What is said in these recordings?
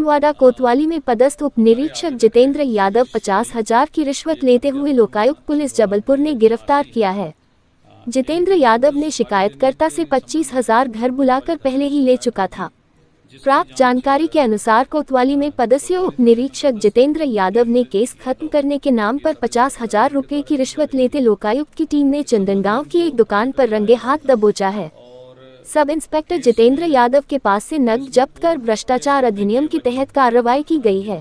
छिंदवाड़ा कोतवाली में पदस्थ उप निरीक्षक जितेंद्र यादव 50,000 की रिश्वत लेते हुए लोकायुक्त पुलिस जबलपुर ने गिरफ्तार किया है। जितेंद्र यादव ने शिकायतकर्ता से 25,000 घर बुलाकर पहले ही ले चुका था। प्राप्त जानकारी के अनुसार कोतवाली में पदस्थ उप निरीक्षक जितेंद्र यादव ने केस खत्म करने के नाम पर 50,000 रुपए की रिश्वत लेते लोकायुक्त की टीम ने चंदनगांव की एक दुकान पर रंगे हाथ दबोचा है। सब इंस्पेक्टर जितेंद्र यादव के पास से नकद जब्त कर भ्रष्टाचार अधिनियम के तहत कार्रवाई की गई है।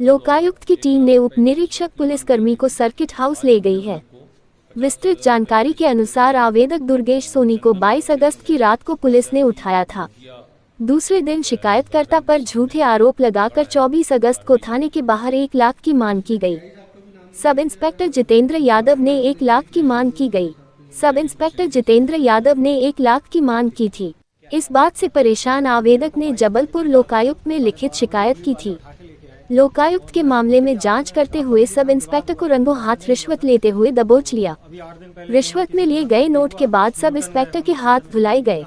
लोकायुक्त की टीम ने उप निरीक्षक पुलिसकर्मी को सर्किट हाउस ले गई है। विस्तृत जानकारी के अनुसार आवेदक दुर्गेश सोनी को 22 अगस्त की रात को पुलिस ने उठाया था। दूसरे दिन शिकायतकर्ता पर झूठे आरोप लगाकर 24 अगस्त को थाने के बाहर 1 लाख की मांग की गई। सब इंस्पेक्टर जितेंद्र यादव ने 1 लाख की मांग की गई। सब इंस्पेक्टर जितेंद्र यादव ने 1 लाख की मांग की थी। इस बात से परेशान आवेदक ने जबलपुर लोकायुक्त में लिखित शिकायत की थी। लोकायुक्त के मामले में जांच करते हुए सब इंस्पेक्टर को रंगों हाथ रिश्वत लेते हुए दबोच लिया। रिश्वत में लिए गए नोट के बाद सब इंस्पेक्टर के हाथ धुलाए गए,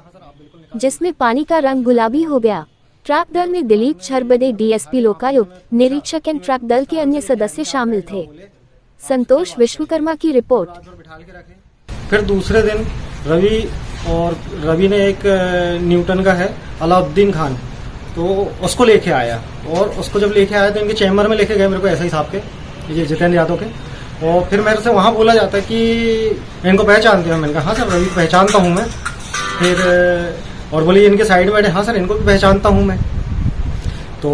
जिसमें पानी का रंग गुलाबी हो गया। ट्रैप दल में दिलीप छरबड़े डीएसपी लोकायुक्त, निरीक्षक एंड ट्रैप दल के अन्य सदस्य शामिल थे। संतोष विश्वकर्मा की रिपोर्ट। फिर दूसरे दिन रवि ने एक न्यूटन का है अलाउद्दीन खान, तो उसको लेके आया और उसको जब लेके आया तो इनके चैम्बर में लेके गए मेरे को ऐसे ही साहब के, ये जितेंद्र यादव के। और फिर मेरे से वहाँ बोला जाता है कि इनको पहचानते हो? मैंने कहा हाँ सर रवि को पहचानता हूँ मैं। फिर और बोले इनके साइड में बैठे, हाँ सर इनको भी पहचानता हूँ मैं। तो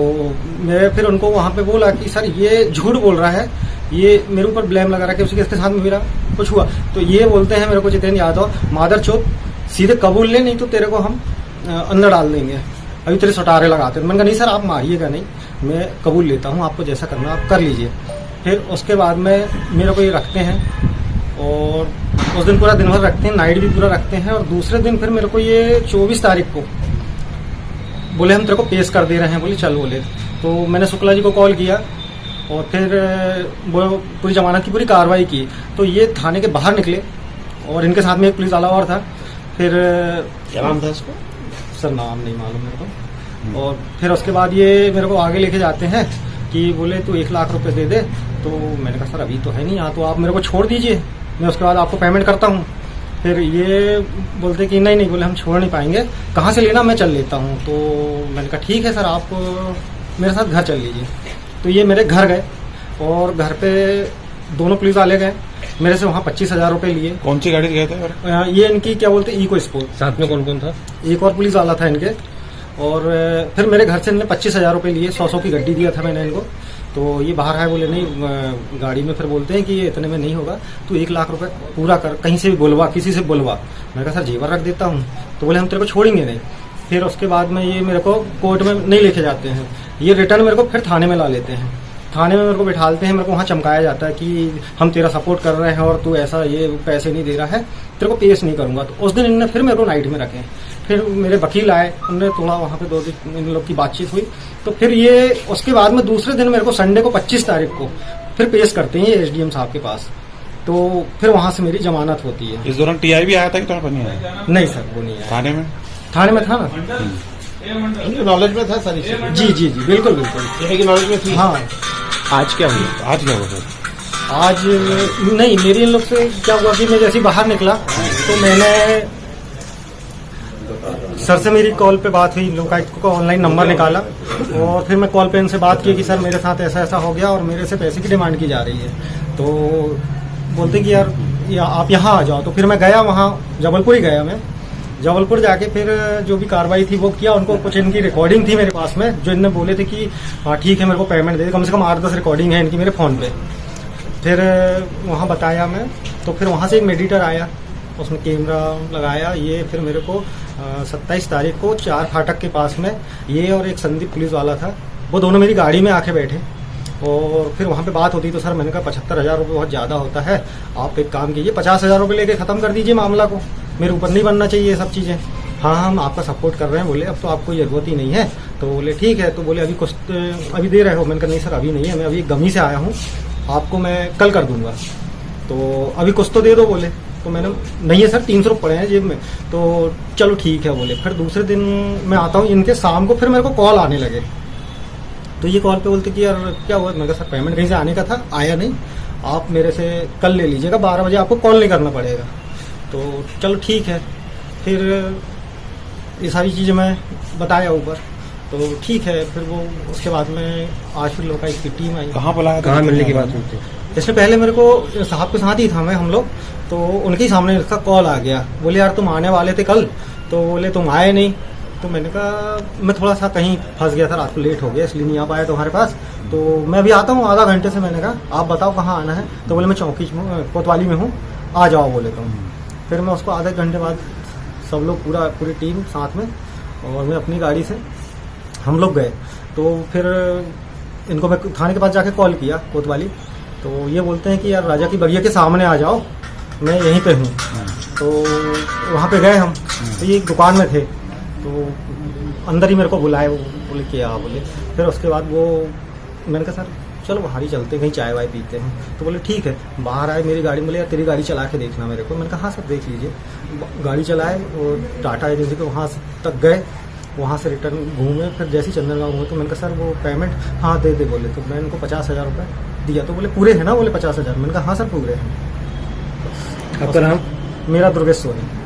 मैं फिर उनको वहाँ पे बोला कि सर ये झूठ बोल रहा है, ये मेरे ऊपर ब्लेम लगा रहा है कि उसके साथ में मेरा कुछ हुआ। तो ये बोलते हैं मेरे को जितेंद्र यादव, मादर चौथ सीधे कबूल ले, नहीं तो तेरे को हम अंदर डाल देंगे, अभी तेरे सटारे लगाते हैं। मैंने कहा नहीं सर आप मारिएगा नहीं, मैं कबूल लेता हूँ, आपको जैसा करना आप कर लीजिए। फिर उसके बाद में मेरे को ये रखते हैं और उस दिन पूरा दिन भर रखते हैं, नाइट भी पूरा रखते हैं। और दूसरे दिन फिर मेरे को ये 24 तारीख को बोले हम तेरे को पेश कर दे रहे हैं, बोले चल बोले। तो मैंने शुक्ला जी को कॉल किया और फिर वो पूरी जमानत की पूरी कार्रवाई की। तो ये थाने के बाहर निकले और इनके साथ में एक पुलिस वाला और था। फिर क्या नाम था इसको? सर नाम नहीं मालूम मेरे को। और फिर उसके बाद ये मेरे को आगे लेके जाते हैं कि बोले तू 1 लाख रुपए दे दे। तो मैंने कहा सर अभी तो है नहीं यहाँ, तो आप मेरे को छोड़ दीजिए, मैं उसके बाद आपको पेमेंट करता हूँ। फिर ये बोलते कि नहीं बोले हम छोड़ नहीं पाएंगे, कहाँ से लेना मैं चल लेता हूँ। तो मैंने कहा ठीक है सर आप मेरे साथ घर चल लीजिए। तो ये मेरे घर गए और घर पे दोनों पुलिस वाले गए, मेरे से वहाँ 25,000 रुपए लिए। कौन सी गाड़ी गए थे? ये इनकी क्या बोलते इको स्पोर्ट। साथ में कौन कौन था? एक और पुलिस वाला था इनके। और फिर मेरे घर से इन्होंने 25,000 रुपए लिए, 100 की गड्डी दिया था मैंने इनको। तो ये बाहर आए, बोले नहीं गाड़ी में। फिर बोलते हैं कि ये इतने में नहीं होगा, तू 1 लाख रुपए पूरा कर, कहीं से भी बुलवा, किसी से बुलवा। मैंने कहा सर जेवर रख देता हूँ। तो बोले हम तेरे को छोड़ेंगे नहीं। फिर उसके बाद में ये मेरे को कोर्ट में नहीं लेके जाते हैं, ये रिटर्न मेरे को फिर थाने में ला लेते हैं। थाने में मेरे को बिठालते हैं, मेरे को वहाँ चमकाया जाता है कि हम तेरा सपोर्ट कर रहे हैं और तू ऐसा ये पैसे नहीं दे रहा है, तेरे को पेश नहीं करूंगा। तो उस दिन इन्होंने फिर मेरे को नाइट में रखे। फिर मेरे वकील आए, उन्होंने थोड़ा वहाँ पे 2 दिन इन लोग की बातचीत हुई। तो फिर ये उसके बाद में दूसरे दिन मेरे को संडे को 25 तारीख को फिर पेश करते हैं ये एसडीएम साहब के पास। तो फिर वहाँ से मेरी जमानत होती है। इस दौरान टीआई भी आया था कि तो नहीं आया? नहीं सर वो नहीं आया। थाने में था ना, नॉलेज में था सारी चीजें? जी बिल्कुल बिल्कुल नॉलेज में थी। हाँ। आज क्या हुआ सर? आज नहीं, मेरी इन लोग से क्या हुआ कि मैं जैसे बाहर निकला तो मैंने सर से मेरी कॉल पे बात हुई, लोकायुक्त को ऑनलाइन नंबर निकाला और फिर मैं कॉल पे इनसे बात की कि सर मेरे साथ ऐसा हो गया और मेरे से पैसे की डिमांड की जा रही है। तो बोलते कि यार आप यहाँ आ जाओ। तो फिर मैं गया, वहाँ जबलपुर ही गया मैं। जबलपुर जाके फिर जो भी कार्रवाई थी वो किया। उनको कुछ इनकी रिकॉर्डिंग थी मेरे पास में, जो इनने बोले थे कि हाँ ठीक है मेरे को पेमेंट दे दे। कम से कम 8-10 रिकॉर्डिंग है इनकी मेरे फ़ोन पे। फिर वहाँ बताया मैं, तो फिर वहाँ से एक मेडिटर आया, उसने कैमरा लगाया। ये फिर मेरे को 27 तारीख को 4 फाटक के पास में ये और एक संदीप पुलिस वाला था, वो दोनों मेरी गाड़ी में आके बैठे। और फिर वहाँ पे बात होती तो सर मैंने कहा 75,000 रुपये बहुत ज़्यादा होता है, आप एक काम कीजिए 50,000 रुपये लेके ख़त्म कर दीजिए मामला को, मेरे ऊपर नहीं बनना चाहिए ये सब चीज़ें। हाँ हम आपका सपोर्ट कर रहे हैं। बोले अब तो आपको ज़रूरत ही नहीं है। तो बोले ठीक है। तो बोले अभी कुछ अभी दे रहे हो? मैंने कहा नहीं सर अभी नहीं है, मैं अभी गमी से आया हूँ, आपको मैं कल कर दूंगा। तो अभी कुछ तो दे दो बोले। तो मैंने नहीं है सर 300 रुपये पड़े हैं जेब में। तो चलो ठीक है बोले। फिर दूसरे दिन मैं आता हूँ इनके, शाम को फिर मेरे को कॉल आने लगे तो ये कॉल पे बोलते कि यार क्या हुआ, मैं कहा सर पेमेंट कहीं से आने का था, आया नहीं, आप मेरे से कल ले लीजिएगा, 12 बजे आपको कॉल नहीं करना पड़ेगा। तो चलो ठीक है। फिर ये सारी चीज़ें मैं बताया ऊपर, तो ठीक है। फिर वो उसके बाद में आज फिर लोग की टीम आई। कहाँ बुलाया था? कहाँ मिलने की बात हुई थी? इससे पहले मेरे को साहब के साथ ही था मैं, हम लोग, तो उनके ही सामने इसका कॉल आ गया। बोले यार तुम आने वाले थे कल, तो बोले तुम आए नहीं। तो मैंने कहा मैं थोड़ा सा कहीं फंस गया था, रात को लेट हो गया इसलिए नहीं आ पाया तुम्हारे पास, तो मैं अभी आता हूँ आधा घंटे से। मैंने कहा आप बताओ कहाँ आना है, तो बोले मैं चौकी कोतवाली में हूँ, आ जाओ बोले तुम। फिर मैं उसको आधे घंटे बाद सब लोग पूरी टीम साथ में, और मैं अपनी गाड़ी से हम लोग गए। तो फिर इनको मैं थाने के पास जाके कॉल किया कोतवाली, तो ये बोलते हैं कि यार राजा की बगिया के सामने आ जाओ, मैं यहीं पे हूँ। तो वहाँ पे गए हम, तो ये एक दुकान में थे, तो अंदर ही मेरे को बुलाए, वो बोले कि हाँ बोले। फिर उसके बाद वो मैंने कहा सर चलो बाहर ही चलते हैं, कहीं चाय वाय पीते हैं। तो बोले ठीक है। बाहर आए, मेरी गाड़ी, बोले यार तेरी गाड़ी चला के देखना मेरे को। मैंने कहा हाँ सर देख लीजिए। गाड़ी चलाए और टाटा एजेंसी के वहाँ तक गए, वहाँ से रिटर्न घूमे। फिर जैसे ही चंदनगांव घूमे तो मैंने कहा सर वो पेमेंट हाँ दे बोले। तो मैंने उनको 50,000 रुपये दिया। तो बोले पूरे हैं ना, बोले 50,000। मैंने कहा हाँ सर पूरे हैं। आपका नाम? मेरा दुर्गेश सोनी।